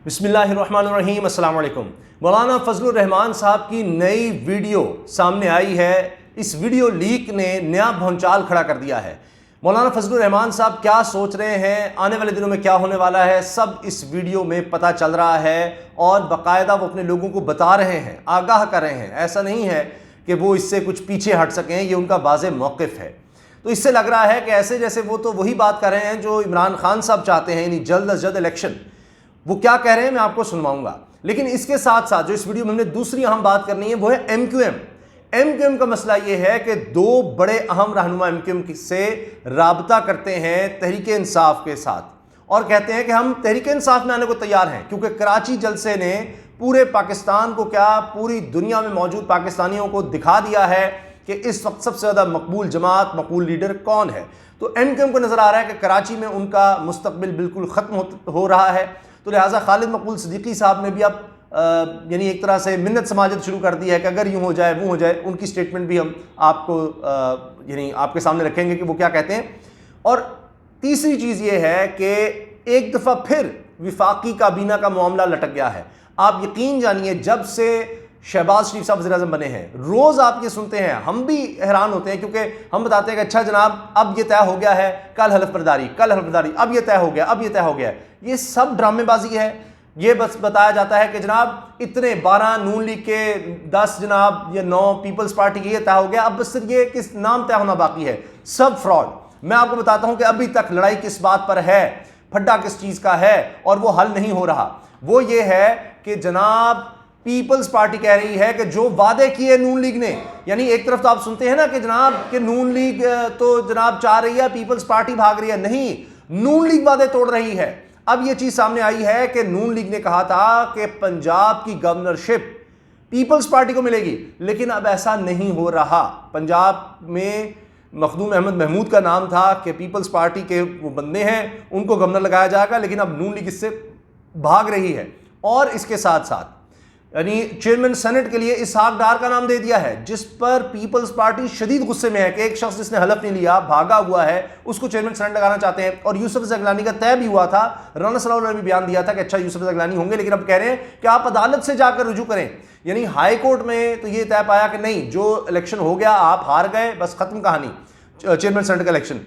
بسم اللہ الرحمن الرحیم۔ السلام علیکم۔ مولانا فضل الرحمان صاحب کی نئی ویڈیو سامنے آئی ہے۔ اس ویڈیو لیک نے نیا بھونچال کھڑا کر دیا ہے۔ مولانا فضل الرحمان صاحب کیا سوچ رہے ہیں، آنے والے دنوں میں کیا ہونے والا ہے، سب اس ویڈیو میں پتہ چل رہا ہے اور باقاعدہ وہ اپنے لوگوں کو بتا رہے ہیں، آگاہ کر رہے ہیں۔ ایسا نہیں ہے کہ وہ اس سے کچھ پیچھے ہٹ سکیں، یہ ان کا واضح موقف ہے۔ تو اس سے لگ رہا ہے کہ ایسے جیسے وہ تو وہی بات کر رہے ہیں جو عمران خان صاحب چاہتے ہیں، یعنی جلد از جلد الیکشن۔ وہ کیا کہہ رہے ہیں میں آپ کو سنواؤں گا، لیکن اس کے ساتھ ساتھ جو اس ویڈیو میں ہم نے دوسری اہم بات کرنی ہے وہ ہے M Q M. M Q M کا مسئلہ یہ ہے کہ دو بڑے اہم رہنما ایم کیو ایم سے رابطہ کرتے ہیں تحریک انصاف کے ساتھ اور کہتے ہیں کہ ہم تحریک انصاف میں آنے کو تیار ہیں، کیونکہ کراچی جلسے نے پورے پاکستان کو کیا پوری دنیا میں موجود پاکستانیوں کو دکھا دیا ہے کہ اس وقت سب سے زیادہ مقبول جماعت، مقبول لیڈر کون ہے۔ تو ایم کیو ایم کو نظر آ رہا ہے کہ کراچی میں ان کا مستقبل بالکل ختم ہو رہا ہے، تو لہٰذا خالد مقبول صدیقی صاحب نے بھی اب یعنی ایک طرح سے منت سماجت شروع کر دی ہے کہ اگر یوں ہو جائے وہ ہو جائے۔ ان کی سٹیٹمنٹ بھی ہم آپ کو یعنی آپ کے سامنے رکھیں گے کہ وہ کیا کہتے ہیں۔ اور تیسری چیز یہ ہے کہ ایک دفعہ پھر وفاقی کابینہ کا معاملہ لٹک گیا ہے۔ آپ یقین جانیے جب سے شہباز شریف صاحب وزیر اعظم بنے ہیں، روز آپ یہ سنتے ہیں، ہم بھی حیران ہوتے ہیں کیونکہ ہم بتاتے ہیں کہ اچھا جناب اب یہ طے ہو گیا ہے، کل حلف برداری، اب یہ طے ہو گیا، اب یہ طے ہو گیا۔ یہ سب ڈرامے بازی ہے۔ یہ بس بتایا جاتا ہے کہ جناب اتنے 12 نون لیگ کے، 10 جناب یا 9 پیپلز پارٹی کے، یہ طے ہو گیا، اب بس صرف یہ کس نام طے ہونا باقی ہے۔ سب فراڈ۔ میں آپ کو بتاتا ہوں کہ ابھی تک لڑائی کس بات پر ہے، پھڈا کس چیز کا ہے اور وہ حل نہیں ہو رہا۔ وہ یہ ہے کہ جناب پیپلز پارٹی کہہ رہی ہے کہ جو وعدے کیے نون لیگ نے، یعنی ایک طرف تو آپ سنتے ہیں نا کہ جناب کہ نون لیگ تو جناب چاہ رہی ہے، پیپلز پارٹی بھاگ رہی ہے، نہیں، نون لیگ وعدے توڑ رہی ہے۔ اب یہ چیز سامنے آئی ہے کہ نون لیگ نے کہا تھا کہ پنجاب کی گورنرشپ پیپلز پارٹی کو ملے گی، لیکن اب ایسا نہیں ہو رہا۔ پنجاب میں مخدوم احمد محمود کا نام تھا کہ پیپلز پارٹی کے وہ بندے ہیں، ان کو گورنر لگایا جائے گا، لیکن اب نون لیگ اس سے بھاگ رہی ہے۔ اور اس کے ساتھ ساتھ یعنی چیئرمین سینٹ کے لیے اسحاق ڈار کا نام دے دیا ہے، جس پر پیپلز پارٹی شدید غصے میں ہے کہ ایک شخص جس نے حلف نہیں لیا، بھاگا ہوا ہے، اس کو چیئرمین سینٹ لگانا چاہتے ہیں۔ اور یوسف زغلانی کا طے بھی ہوا تھا، رانا صلی اللہ علیہ نے بھی بیان دیا تھا کہ اچھا یوسف زغلانی ہوں گے، لیکن اب کہہ رہے ہیں کہ آپ عدالت سے جا کر رجوع کریں۔ یعنی ہائی کورٹ میں تو یہ طے پایا کہ نہیں، جو الیکشن ہو گیا آپ ہار گئے، بس ختم کہانی، چیئرمین سینٹ کا الیکشن۔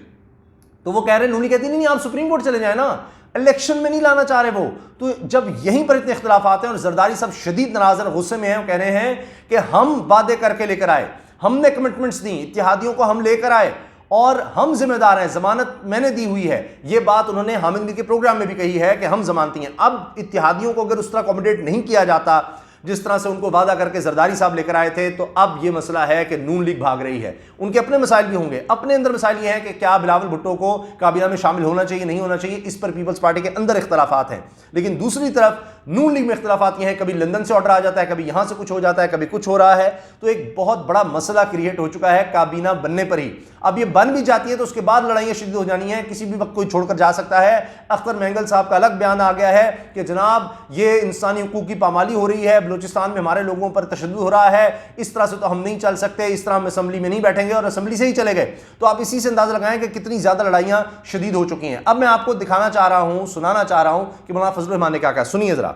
تو وہ کہہ رہے ہیں، نونی کہتی نہیں آپ سپریم کورٹ چلے جائیں نا، الیکشن میں نہیں لانا چاہ رہے وہ۔ تو جب یہیں پر اتنے اختلافات ہیں اور زرداری صاحب شدید ناراض ہیں، غصے میں ہیں، وہ کہہ رہے ہیں کہ ہم وعدے کر کے لے کر آئے، ہم نے کمٹمنٹس دی، اتحادیوں کو ہم لے کر آئے اور ہم ذمہ دار ہیں، ضمانت میں نے دی ہوئی ہے۔ یہ بات انہوں نے حامد میر کے پروگرام میں بھی کہی ہے کہ ہم ضمانتی ہیں۔ اب اتحادیوں کو اگر اس طرح اکوموڈیٹ نہیں کیا جاتا جس طرح سے ان کو وعدہ کر کے زرداری صاحب لے کر آئے تھے، تو اب یہ مسئلہ ہے کہ نون لیگ بھاگ رہی ہے۔ ان کے اپنے مسائل بھی ہوں گے، اپنے اندر مسائل یہ ہیں کہ کیا بلاول بھٹو کو کابینہ میں شامل ہونا چاہیے، نہیں ہونا چاہیے، اس پر پیپلز پارٹی کے اندر اختلافات ہیں۔ لیکن دوسری طرف نون لیگ میں اختلافات یہ ہیں، کبھی لندن سے آرڈر آ جاتا ہے، کبھی یہاں سے کچھ ہو جاتا ہے، کبھی کچھ ہو رہا ہے۔ تو ایک بہت بڑا مسئلہ کریٹ ہو چکا ہے کابینہ بننے پر ہی۔ اب یہ بن بھی جاتی ہے تو اس کے بعد لڑائیاں شدید ہو جانی ہیں، کسی بھی وقت کوئی چھوڑ کر جا سکتا ہے۔ اختر مینگل صاحب کا الگ بیان آ گیا ہے کہ جناب یہ انسانی حقوق کی پامالی ہو رہی ہے، بلوچستان میں ہمارے لوگوں پر تشدد ہو رہا ہے، اس طرح سے تو ہم نہیں چل سکتے، اس طرح ہم اسمبلی میں نہیں بیٹھیں گے، اور اسمبلی سے ہی چلے گئے۔ تو آپ اسی سے اندازہ لگائیں کہ کتنی زیادہ لڑائیاں شدید ہو چکی ہیں۔ اب میں آپ کو دکھانا چاہ رہا ہوں، سنانا چاہ رہا ہوں کہ مولانا فضل الرحمان نے کیا کہا، سنیے ذرا۔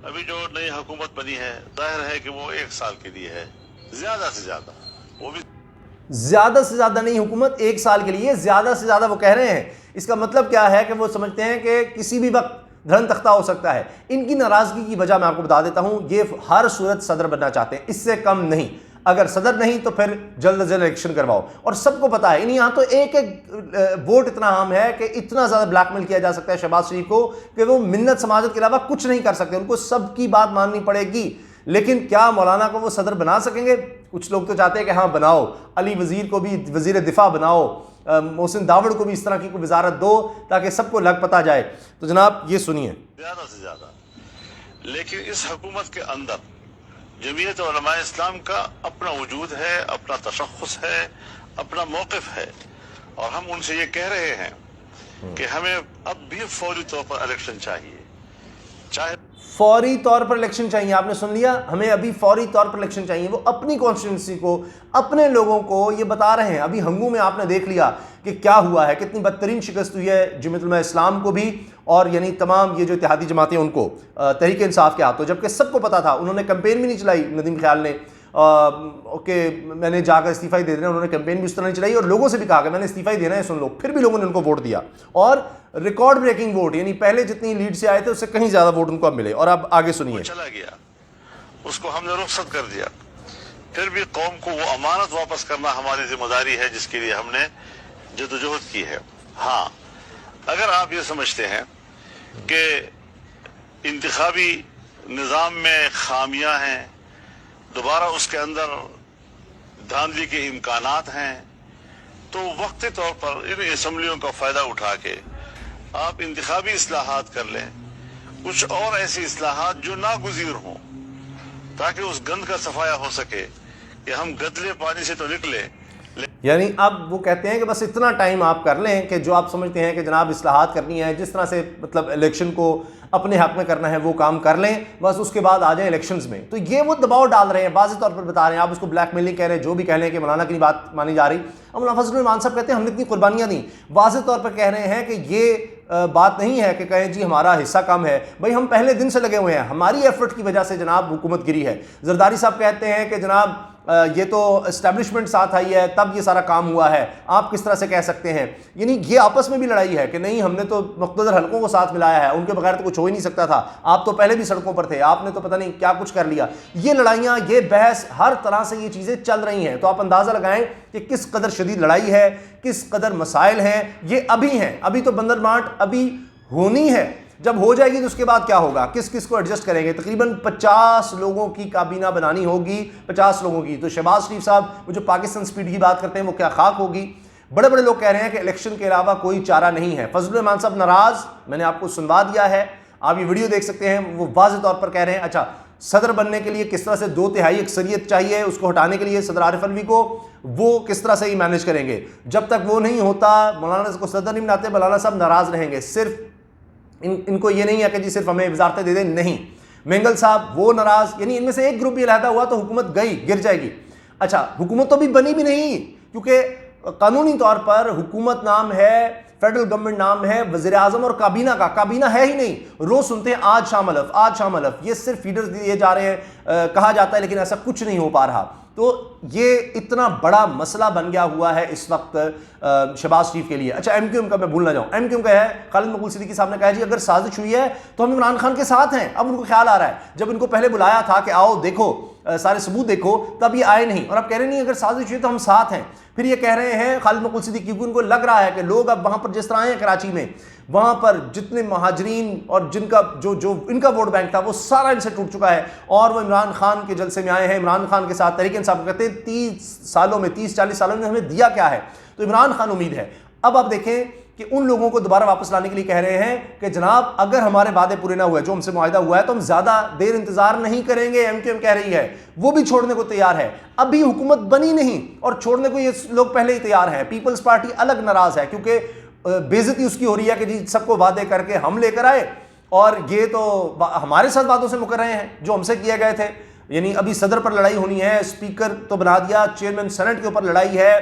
ابھی جو نئی حکومت بنی ہے، ظاہر ہے کہ وہ 1 سال کے لیے ہے، زیادہ سے زیادہ، وہ بھی زیادہ سے زیادہ نہیں، حکومت 1 سال کے لیے، زیادہ سے زیادہ وہ کہہ رہے ہیں۔ اس کا مطلب کیا ہے کہ وہ سمجھتے ہیں کہ کسی بھی وقت دھرن تختہ ہو سکتا ہے۔ ان کی ناراضگی کی وجہ میں آپ کو بتا دیتا ہوں، یہ ہر صورت صدر بننا چاہتے ہیں، اس سے کم نہیں۔ اگر صدر نہیں تو پھر جلد از جلد الیکشن کرواؤ۔ اور سب کو پتا ہے، یہاں تو ایک ووٹ اتنا عام ہے کہ اتنا زیادہ بلیک میل کیا جا سکتا ہے شہباز شریف کو کہ وہ منت سماجت کے علاوہ کچھ نہیں کر سکتے، ان کو سب کی بات ماننی پڑے گی۔ لیکن کیا مولانا کو وہ صدر بنا سکیں گے؟ کچھ لوگ تو چاہتے ہیں کہ ہاں بناؤ، علی وزیر کو بھی وزیر دفاع بناؤ، محسن داوڑ کو بھی اس طرح کی کوئی وزارت دو تاکہ سب کو لگ پتہ جائے۔ تو جناب یہ سنیے، زیادہ سے زیادہ۔ لیکن اس حکومت کے اندر جمعیت علماء اسلام کا اپنا وجود ہے، اپنا تشخص ہے، اپنا موقف ہے، اور ہم ان سے یہ کہہ رہے ہیں کہ ہمیں اب بھی فوری طور پر الیکشن چاہیے، چاہے فوری طور پر الیکشن چاہیے۔ آپ نے سن لیا، ہمیں ابھی فوری طور پر الیکشن چاہیے۔ وہ اپنی کانسٹیٹوئنسی کو، اپنے لوگوں کو یہ بتا رہے ہیں۔ ابھی ہنگو میں آپ نے دیکھ لیا کہ کیا ہوا ہے، کتنی بدترین شکست ہوئی ہے جمعیت علماء اسلام کو بھی اور یعنی تمام یہ جو اتحادی جماعتیں ان کو تحریک انصاف کے ہاتھوں، جبکہ سب کو پتا تھا، انہوں نے کمپین بھی نہیں چلائی ندیم خیال نے کہ میں نے جا کر استعفیٰ دے دینا، انہوں نے کمپین بھی اس طرح نہیں چلائی اور لوگوں سے بھی کہا کہ میں نے استعفیٰ دینا ہے، سن لو، پھر بھی لوگوں نے ان کو ووٹ دیا اور ریکارڈ بریکنگ ووٹ، یعنی پہلے جتنی لیڈ سے آئے تھے اس سے کہیں زیادہ ووٹ ان کو اب ملے. اور اب آگے سنیے. چلا گیا، اس کو ہم نے رخصت کر دیا، پھر بھی قوم کو وہ امانت واپس کرنا ہماری ذمہ داری ہے جس کے لیے ہم نے جدوجہد کی ہے. ہاں، اگر آپ یہ سمجھتے ہیں کہ انتخابی نظام میں خامیاں ہیں، دوبارہ اس کے اندر دھاندلی کے امکانات ہیں، تو وقتی طور پر ان اسمبلیوں کا فائدہ اٹھا کے آپ انتخابی اصلاحات کر لیں، کچھ اور ایسی اصلاحات جو ناگزیر ہوں، تاکہ اس گند کا صفایا ہو سکے کہ ہم گدلے پانی سے تو نکلے. یعنی اب وہ کہتے ہیں کہ بس اتنا ٹائم آپ کر لیں کہ جو آپ سمجھتے ہیں کہ جناب اصلاحات کرنی ہے، جس طرح سے مطلب الیکشن کو اپنے حق میں کرنا ہے وہ کام کر لیں، بس اس کے بعد آ جائیں الیکشنز میں. تو یہ وہ دباؤ ڈال رہے ہیں، واضح طور پر بتا رہے ہیں. آپ اس کو بلیک میلنگ کہہ رہے ہیں، جو بھی کہہ لیں کہ مولانا کی بات مانی جا رہی. اب مولانا فضل الرحمان صاحب کہتے ہیں ہم نے اتنی قربانیاں دیں، واضح طور پر کہہ رہے ہیں کہ یہ بات نہیں ہے کہ کہیں جی ہمارا حصہ کم ہے. بھائی ہم پہلے دن سے لگے ہوئے ہیں، ہماری ایفرٹ کی وجہ سے جناب حکومت گری ہے. زرداری صاحب کہتے ہیں کہ جناب یہ تو اسٹیبلشمنٹ ساتھ آئی ہے تب یہ سارا کام ہوا ہے، آپ کس طرح سے کہہ سکتے ہیں. یعنی یہ آپس میں بھی لڑائی ہے کہ نہیں ہم نے تو مقتدر حلقوں کو ساتھ ملایا ہے، ان کے بغیر تو کچھ ہو ہی نہیں سکتا تھا، آپ تو پہلے بھی سڑکوں پر تھے، آپ نے تو پتہ نہیں کیا کچھ کر لیا. یہ لڑائیاں، یہ بحث، ہر طرح سے یہ چیزیں چل رہی ہیں. تو آپ اندازہ لگائیں کہ کس قدر شدید لڑائی ہے، کس قدر مسائل ہیں. یہ ابھی ہیں، ابھی تو بندر بانٹ ابھی ہونی ہے. جب ہو جائے گی تو اس کے بعد کیا ہوگا، کس کس کو ایڈجسٹ کریں گے. تقریباً 50 لوگوں کی کابینہ بنانی ہوگی، 50 لوگوں کی. تو شہباز شریف صاحب وہ جو پاکستان سپیڈ کی بات کرتے ہیں وہ کیا خاک ہوگی. بڑے بڑے لوگ کہہ رہے ہیں کہ الیکشن کے علاوہ کوئی چارہ نہیں ہے. فضل الرحمان صاحب ناراض، میں نے آپ کو سنوا دیا ہے، آپ یہ ویڈیو دیکھ سکتے ہیں. وہ واضح طور پر کہہ رہے ہیں اچھا صدر بننے کے لیے کس طرح سے 2/3 اکثریت چاہیے، اس کو ہٹانے کے لیے صدر عارف الوی کو وہ کس طرح سے ہی مینیج کریں گے. جب تک وہ نہیں ہوتا مولانا کو صدر نہیں بناتے، مولانا صاحب ناراض رہیں گے. صرف ان کو یہ نہیں ہے کہ جی صرف ہمیں وزارتیں دے دیں، نہیں. مینگل صاحب وہ ناراض، یعنی ان میں سے ایک گروپ بھی علیحدہ ہوا تو حکومت گئی، گر جائے گی. اچھا حکومت تو بھی بنی بھی نہیں، کیونکہ قانونی طور پر حکومت نام ہے، فیڈرل گورنمنٹ نام ہے وزیر اعظم اور کابینہ کا، کابینہ ہے ہی نہیں. روز سنتے ہیں آج شام حلف، آج شام حلف، یہ صرف فیڈرز دیے جا رہے ہیں، کہا جاتا ہے، لیکن ایسا کچھ نہیں ہو پا رہا. تو یہ اتنا بڑا مسئلہ بن گیا ہوا ہے اس وقت شہباز شریف کے لیے. اچھا ایم کیو ایم کا میں بھول نہ جاؤں، ایم کیو ایم کا ہے خالد مقبول صدیقی صاحب نے کہا جی اگر سازش ہوئی ہے تو ہم عمران خان کے ساتھ ہیں. اب ان کو خیال آ رہا ہے، جب ان کو پہلے بلایا تھا کہ آؤ دیکھو سارے ثبوت دیکھو، تب یہ آئے نہیں، اور اب کہہ رہے نہیں اگر سازش ہوئی تو ہم ساتھ ہیں. پھر یہ کہہ رہے ہیں خالد مقبول صدیقی، کیونکہ ان کو لگ رہا ہے کہ لوگ اب وہاں پر جس طرح آئے ہیں کراچی میں، وہاں پر جتنے مہاجرین اور جن کا جو ان کا ووٹ بینک تھا وہ سارا ان سے ٹوٹ چکا ہے، اور وہ عمران خان کے جلسے میں آئے ہیں. عمران خان کے ساتھ تحریک انصاف کہتے ہیں 30 سالوں میں 30-40 سالوں میں ہمیں دیا کیا ہے. تو عمران خان امید ہے. اب آپ دیکھیں کہ ان لوگوں کو دوبارہ واپس لانے کے لیے کہہ رہے ہیں کہ جناب اگر ہمارے وعدے پورے نہ ہوئے، جو ہم سے معاہدہ ہوا ہے، تو ہم زیادہ دیر انتظار نہیں کریں گے. ایم کیو ایم کہہ رہی ہے وہ بھی چھوڑنے کو تیار ہے. ابھی حکومت بنی نہیں اور چھوڑنے کو یہ لوگ پہلے ہی تیار ہیں. پیپلز پارٹی الگ ناراض ہے کیونکہ بےعزتی اس کی ہو رہی ہے کہ جی سب کو وعدے کر کے ہم لے کر آئے اور یہ تو ہمارے ساتھ وعدوں سے مکر رہے ہیں جو ہم سے کیے گئے تھے. یعنی ابھی صدر پر لڑائی ہونی ہے، اسپیکر تو بنا دیا، چیئرمین سینٹ کے اوپر لڑائی ہے،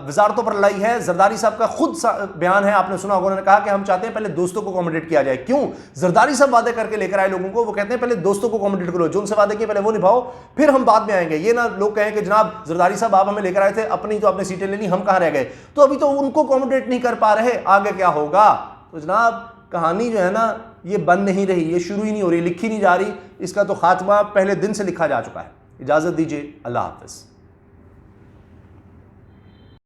وزارتوں پر لڑائی ہے. زرداری صاحب کا خود بیان ہے، آپ نے سنا ہوگا، انہوں نے کہا کہ ہم چاہتے ہیں پہلے دوستوں کو اکوموڈیٹ کیا جائے. کیوں؟ زرداری صاحب وعدے کر کے لے کر آئے لوگوں کو، وہ کہتے ہیں پہلے دوستوں کو اکوموڈیٹ کرو، جو ان سے وعدے کیے پہلے وہ نبھاؤ، پھر ہم بعد میں آئیں گے. یہ نہ لوگ کہیں کہ جناب زرداری صاحب آپ ہمیں لے کر آئے تھے، اپنی تو اپنے سیٹیں لے لی، ہم کہاں رہ گئے. تو ابھی تو ان کو اکوموڈیٹ نہیں کر پا رہے، آگے کیا ہوگا. تو جناب کہانی جو ہے نا یہ بن نہیں رہی، یہ شروع ہی نہیں ہو رہی، لکھی نہیں جا رہی. اس کا تو خاتمہ پہلے دن سے لکھا جا چکا ہے. اجازت دیجیے، اللہ حافظ.